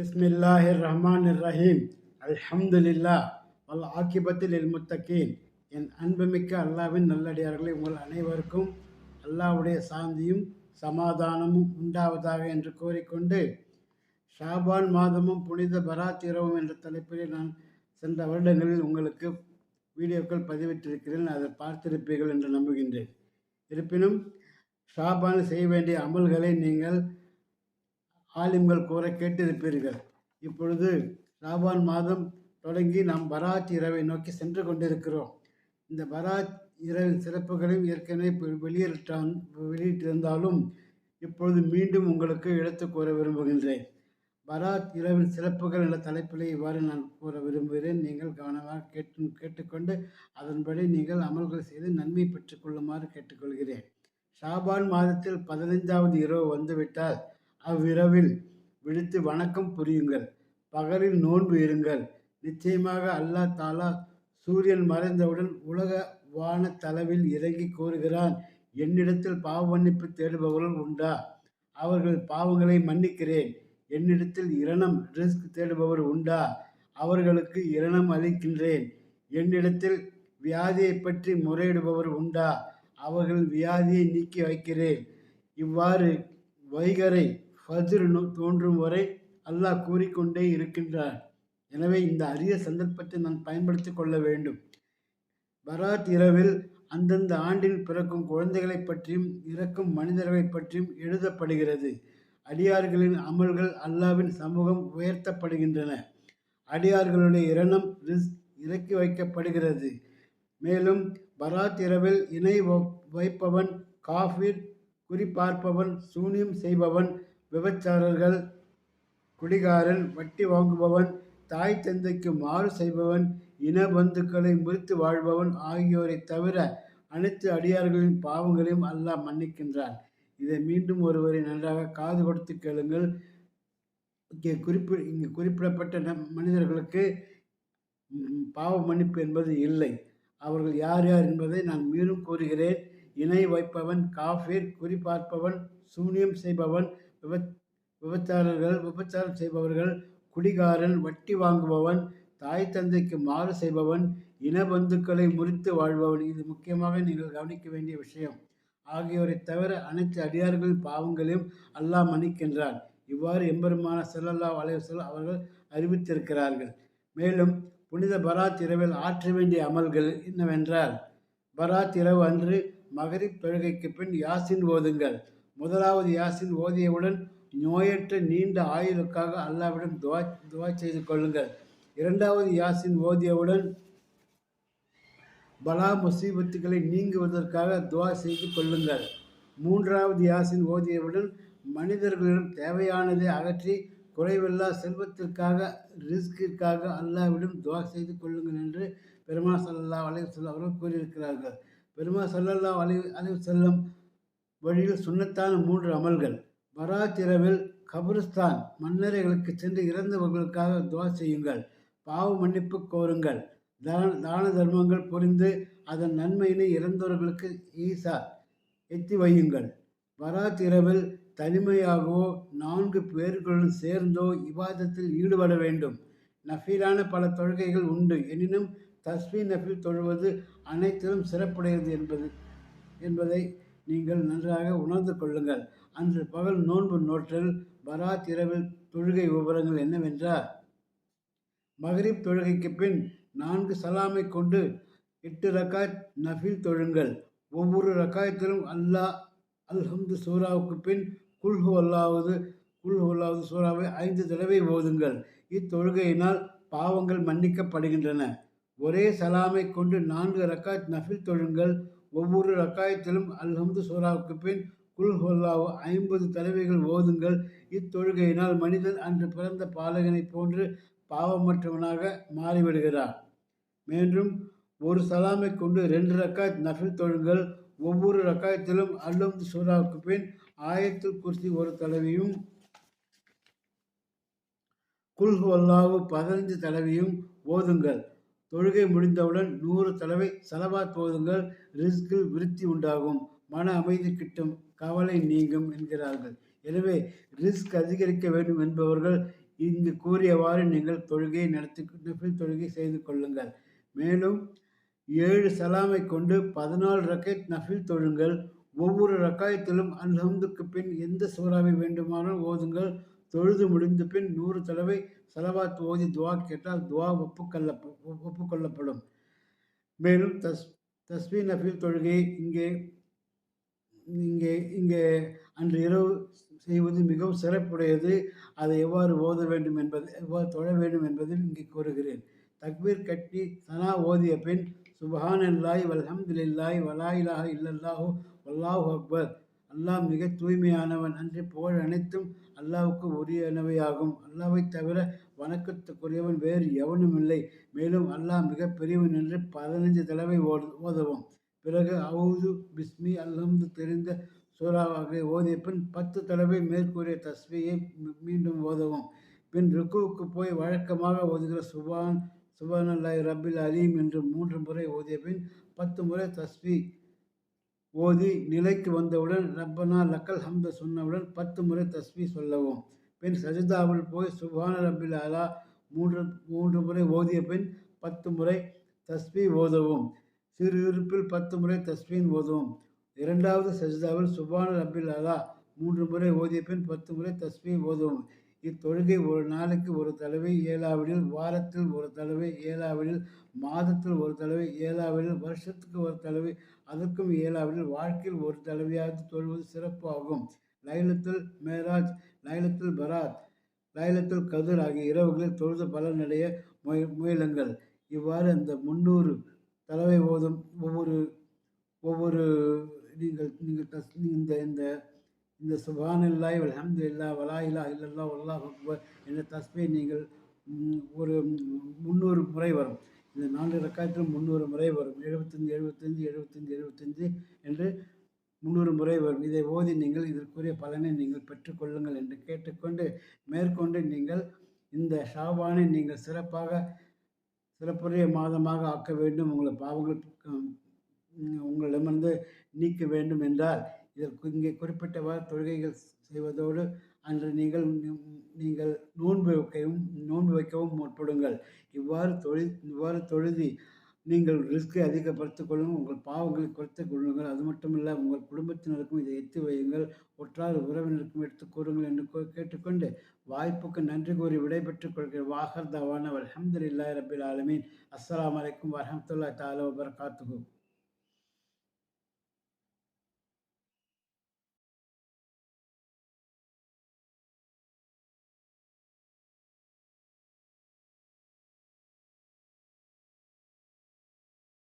பிஸ்மில்லாஹிர் ரஹ்மானிர் ரஹீம். அல்ஹம்துலில்லா வல் ஆக்கிபத்தில் முத்தகீன். என் அன்புமிக்க அல்லாவின் நல்லடியார்களை உங்கள் அனைவருக்கும் அல்லாவுடைய சாந்தியும் சமாதானமும் உண்டாவதாக என்று கூறிக்கொண்டு, ஷாபான் மாதமும் புனித பராத் இரவும் என்ற தலைப்பிலே நான் சென்ற வருடங்களில் உங்களுக்கு வீடியோக்கள் பதிவிட்டிருக்கிறேன். அதை பார்த்திருப்பீர்கள் என்று நம்புகின்றேன். இருப்பினும் ஷாபான் செய்ய வேண்டிய அமல்களை நீங்கள் ஆலிம்கள் கூற கேட்டிருப்பீர்கள். இப்பொழுது ஷாபான் மாதம் தொடங்கி நாம் பராத் இரவை நோக்கி சென்று கொண்டிருக்கிறோம். இந்த பராத் இரவின் சிறப்புகளையும் ஏற்கனவே வெளியிட்டிருந்தாலும் இப்பொழுது மீண்டும் உங்களுக்கு எடுத்து கூற விரும்புகின்றேன். பராத் இரவின் சிறப்புகள் என்ற தலைப்பிலே இவ்வாறு நான் கூற விரும்புகிறேன். நீங்கள் கவனமாக கேட்டுக்கொண்டு அதன்படி நீங்கள் அமல்கள் செய்து நன்மை பெற்றுக்கொள்ளுமாறு கேட்டுக்கொள்கிறேன். ஷாபான் மாதத்தில் 15வது இரவு வந்துவிட்டால் அவ்விரவில் விழித்து வணக்கம் புரியுங்கள். பகலில் நோன்பு இருங்கள். நிச்சயமாக அல்லாஹ் தாலா சூரியன் மறைந்தவுடன் உலக வான தளவில் இறங்கி கூறுகிறான், என்னிடத்தில் பாவ மன்னிப்பு தேடுபவர்கள் உண்டா? அவர்கள் பாவங்களை மன்னிக்கிறேன். என்னிடத்தில் இரணம் ரிஸ்க் தேடுபவர் உண்டா? அவர்களுக்கு இரணம் அளிக்கின்றேன். என்னிடத்தில் வியாதியை பற்றி முறையிடுபவர் உண்டா? அவர்கள் வியாதியை நீக்கி வைக்கிறேன். இவ்வாறு வைகரை ஃபஜ்ர் தோன்றும் வரை அல்லாஹ் கூறிக்கொண்டே இருக்கின்றார். எனவே இந்த அரிய சந்தர்ப்பத்தை நான் பயன்படுத்தி கொள்ள வேண்டும். பராத் இரவில் அந்தந்த ஆண்டில் பிறக்கும் குழந்தைகளை பற்றியும் இறக்கும் மனிதர்களை பற்றியும் எழுதப்படுகிறது. அடியார்களின் அமல்கள் அல்லாவின் சமூகம் உயர்த்தப்படுகின்றன. அடியார்களுடைய இரணம் இறக்கி வைக்கப்படுகிறது. மேலும் பராத் இரவில் இணை வைப்பவன், காஃபிர், குறிப்பார்ப்பவன், சூனியம் செய்பவன், விபச்சாரர்கள், குடிகாரன், வட்டி வாங்குபவன், தாய் தந்தைக்கு மாறு செய்பவன், இன பந்துக்களை முறித்து வாழ்பவன் ஆகியோரை தவிர அனைத்து அடியார்களின் பாவங்களையும் அல்லாஹ் மன்னிக்கின்றான். இதை மீண்டும் ஒருவரை நன்றாக காது கொடுத்து கேளுங்கள். இங்கே குறிப்பிடப்பட்ட மனிதர்களுக்கு பாவ மன்னிப்பு என்பது இல்லை. அவர்கள் யார் யார் என்பதை நான் மீண்டும் கூறுகிறேன். இணை வைப்பவன், காஃபிர், குறிப்பார்ப்பவன், சூனியம் செய்பவன், விபச்சாரம் செய்பவர்கள், குடிகாரன், வட்டி வாங்குபவன், தாய் தந்தைக்கு மாறு செய்பவன், இனபந்துக்களை முறித்து வாழ்பவன். இது முக்கியமாக நீங்கள் கவனிக்க வேண்டிய விஷயம். ஆகியோரை தவிர அனைத்து அடியார்களின் பாவங்களையும் அல்லாஹ் மன்னிக்கின்றான். இவ்வாறு எம்பெருமான ஸல்லல்லாஹு அலைஹி வஸல்லம் அவர்கள் அறிவித்திருக்கிறார்கள். மேலும் புனித பராத் இரவில் ஆற்ற வேண்டிய அமல்கள் என்னவென்றால், பராத் இரவு அன்று மகரிப் தொழுகைக்கு பின் யாசின் ஓதுங்கள். முதலாவது யாசின் ஓதியவுடன் நோயற்ற நீண்ட ஆயுளுக்காக அல்லாவிடம் துவா செய்து கொள்ளுங்கள். இரண்டாவது யாசின் ஓதியவுடன் பலா முசீபத்துகளை நீங்குவதற்காக துவா செய்து கொள்ளுங்கள். மூன்றாவது யாசின் ஓதியவுடன் மனிதர்களிடம் தேவையானதை அகற்றி குறைவில்லா செல்வத்திற்காக, ரிஸ்கிற்காக அல்லாவிடம் துவா செய்து கொள்ளுங்கள் என்று பெருமானார் ஸல்லல்லாஹு அலைஹி வஸல்லம் அவர்கள் கூறியிருக்கிறார்கள். பெருமானார் ஸல்லல்லாஹு அலைஹி வஸல்லம் வழியில் சுன்னத்தான 3 அமல்கள். பராத் இரவில் கபிரிஸ்தான் மன்னரைகளுக்கு சென்று இறந்தவர்களுக்காக துவா செய்யுங்கள். பாவ மன்னிப்பு கோருங்கள். தான தர்மங்கள் புரிந்து அதன் நன்மையினை இறந்தவர்களுக்கு எத்தி வையுங்கள். பராத் இரவில் தனிமையாகவோ 4 பேர்களுடன் சேர்ந்தோ இபாதத்தில் ஈடுபட வேண்டும். நஃபீலான பல தொழுகைகள் உண்டு. எனினும் தஸ்பீ நஃபில் தொழுவது அனைத்திலும் சிறப்புடையது என்பதை நீங்கள் நன்றாக உணர்ந்து கொள்ளுங்கள். அன்று பகல் நோன்பு நோற்றல். பராத் இரவில் தொழுகை விவரங்கள் என்னவென்றால், மகரிப் தொழுகைக்கு பின் 4 சலாமை கொண்டு 8 ரக்காத் நஃபில் தொழுங்கள். ஒவ்வொரு ரக்காயத்திலும் அல்ஹம்து சூராவுக்கு பின் குல்ஹு அல்லாவது சூறாவை 5 தடவை ஓதுங்கள். இத்தொழுகையினால் பாவங்கள் மன்னிக்கப்படுகின்றன. ஒரே சலாமை கொண்டு 4 ரக்காத் நஃபில் தொழுங்கள். ஒவ்வொரு ரக்காயத்திலும் அல்ஹம்து சூறாவுக்கு பின் குல்ஹு அல்லாஹு 50 தடவைகள் ஓதுங்கள். இத்தொழுகையினால் மனிதன் அன்று பிறந்த பாலகனை போன்று பாவமற்றவனாக மாறிவிடுகிறார். மேலும் ஒரு சலாமை கொண்டு 2 ரக்காத் நஃபில் தொழுங்கள். ஒவ்வொரு ரக்காயத்திலும் அல்ஹம்து சூறாவுக்கு பின் ஆயத்துல் குர்சி ஒரு தடவையும், குல்ஹு அல்லாஹு 15 தடவையும் ஓதுங்கள். தொழுகை முடிந்தவுடன் 100 தடவை சலவாத் ஓதுங்கள். ரிஸ்கில் விருத்தி உண்டாகும், மன அமைதி கிட்டும், கவலை நீங்கும் என்கிறார்கள். எனவே ரிஸ்க் அதிகரிக்க வேண்டும் என்பவர்கள் இங்கு கூறியவாறு நீங்கள் தொழுகையை நடத்தி நஃபில் தொழுகை செய்து கொள்ளுங்கள். மேலும் 7 சலாமை கொண்டு 14 ரக்கைத் நஃபில் தொழுங்கள். ஒவ்வொரு ரக்காயத்திலும் அல்ஹம்துக்கு பின் எந்த சூறாவை வேண்டுமானாலும் ஓதுங்கள். தொழுது முடிந்த பின் 100 தடவை ஸலவாத் ஓதி துஆ கேட்டால் துஆ ஒப்புக்கொள்ளப்படும். மேலும் தஸ்பீஹ் நஃபில் தொழுகையை இங்கே இங்கே இங்கே அன்று இரவு செய்வது மிகவும் சிறப்புடையது. அதை எவ்வாறு ஓத வேண்டும் என்பது, எவ்வாறு தொழ வேண்டும் என்பதில் இங்கே கூறுகிறேன். தக்பீர் கட்டி சனா ஓதிய பின் சுப்ஹானல்லாஹி வல்ஹம்துலில்லாஹி வலா இலாஹ இல்லல்லாஹு வல்லாஹு அக்பர். அல்லாஹ் மிக தூய்மையானவன், அன்றி புகழ் அனைத்தும் அல்லாஹ்வுக்கு உரியனவையாகும். அல்லாஹ்வைத் தவிர வணக்கத்துக்குரியவன் வேறு எவனும் இல்லை. மேலும் அல்லாஹ் மிக பெரியவன் என்று 15 தடவை ஓதவும். பிறகு அவுது பிஸ்மி அல்ஹம்து தெரிந்த சூறாவாக ஓதிய பின் 10 தடவை மேற்கூறிய தஸ்பீயை மீண்டும் ஓதவும். பின் ருக்குவுக்கு போய் வழக்கமாக ஓதுகிற சுபானல்லாஹி ரப்பில் அலீம் என்று 3 முறை ஓதிய பின் 10 முறை தஸ்பீ ஓதி நிலைக்கு வந்தவுடன் ரப்பனா லக்கல் ஹம்து சொன்னவுடன் 10 முறை தஸ்பீ சொல்லவும். பின் சஜிதாவில் போய் சுபான ரப்பில் அலா 3 முறை ஓதிய பின் 10 முறை தஸ்பீ ஓதவும். சிறு இருப்பில் 10 முறை தஸ்பீன் ஓதவும். இரண்டாவது சஜிதாவில் சுபான ரப்பில் அலா 3 முறை ஓதிய பின் 10 முறை தஸ்பீ ஓதவும். இத்தொழுகை ஒரு நாளைக்கு ஒரு தடவை, ஏழாவிடில் வாரத்தில் ஒரு தடவை, ஏழாவிடில் மாதத்தில் ஒரு தடவை, ஏழாவிடில் வருஷத்துக்கு ஒரு தடவை, அதற்கும் ஏழாவிடில் வாழ்க்கையில் ஒரு தடவையாவது தொழுவது சிறப்பு ஆகும். லைலத்துல் மேராஜ், லைலத்துல் பராத், லைலத்துல் கதிர் ஆகிய இரவுகளில் தொழுது பலனடைய முயலுங்கள். இவ்வாறு அந்த 300 தடவை ஓதும் ஒவ்வொரு நீங்கள் இந்த சுப்ஹானல்லாஹி வல்ஹம்துலில்லாஹி வலா இலாஹ இல்லல்லாஹு வல்லாஹு அக்பர் என்ற தஸ்பீஹை நீங்கள் ஒரு 300 முறை வரும். இந்த 4 ரக்காயத்திலும் 300 முறை வரும். 75 75 75 75 என்று 300 முறை வரும். இதை ஓதி நீங்கள் இதற்குரிய பலனை நீங்கள் பெற்றுக்கொள்ளுங்கள் என்று கேட்டுக்கொண்டு, மேற்கொண்டு நீங்கள் இந்த ஷாபானை நீங்கள் சிறப்புடைய மாதமாக ஆக்க வேண்டும், உங்கள் பாவங்கள் உங்களிடமிருந்து நீக்க வேண்டும் என்றால் இதற்கு இங்கே குறிப்பிட்டவாறு தொழுகைகள் செய்வதோடு அன்று நீங்கள் நோன்பு வைக்கவும் முற்படுங்கள். இவ்வாறு தொழுதி நீங்கள் ரிஸ்கை அதிகப்படுத்திக் கொள்ளுங்கள், உங்கள் பாவங்களை குறைத்துக் கொள்ளுங்கள். அது மட்டுமல்ல, உங்கள் குடும்பத்தினருக்கும் இதை எத்தி வையுங்கள், உற்றார் உறவினருக்கும் எடுத்துக் கூறுங்கள் என்று கேட்டுக்கொண்டு வாய்ப்புக்கு நன்றி கூறி விடைபெற்றுக் கொள்கிற வாஹர் தவான அல்ஹம்துலில்லாஹி ரப்பில் ஆலமீன். அஸ்ஸலாமு அலைக்கும் வரஹ்மத்துல்லாஹி தஆலா வபரகாத்துஹு.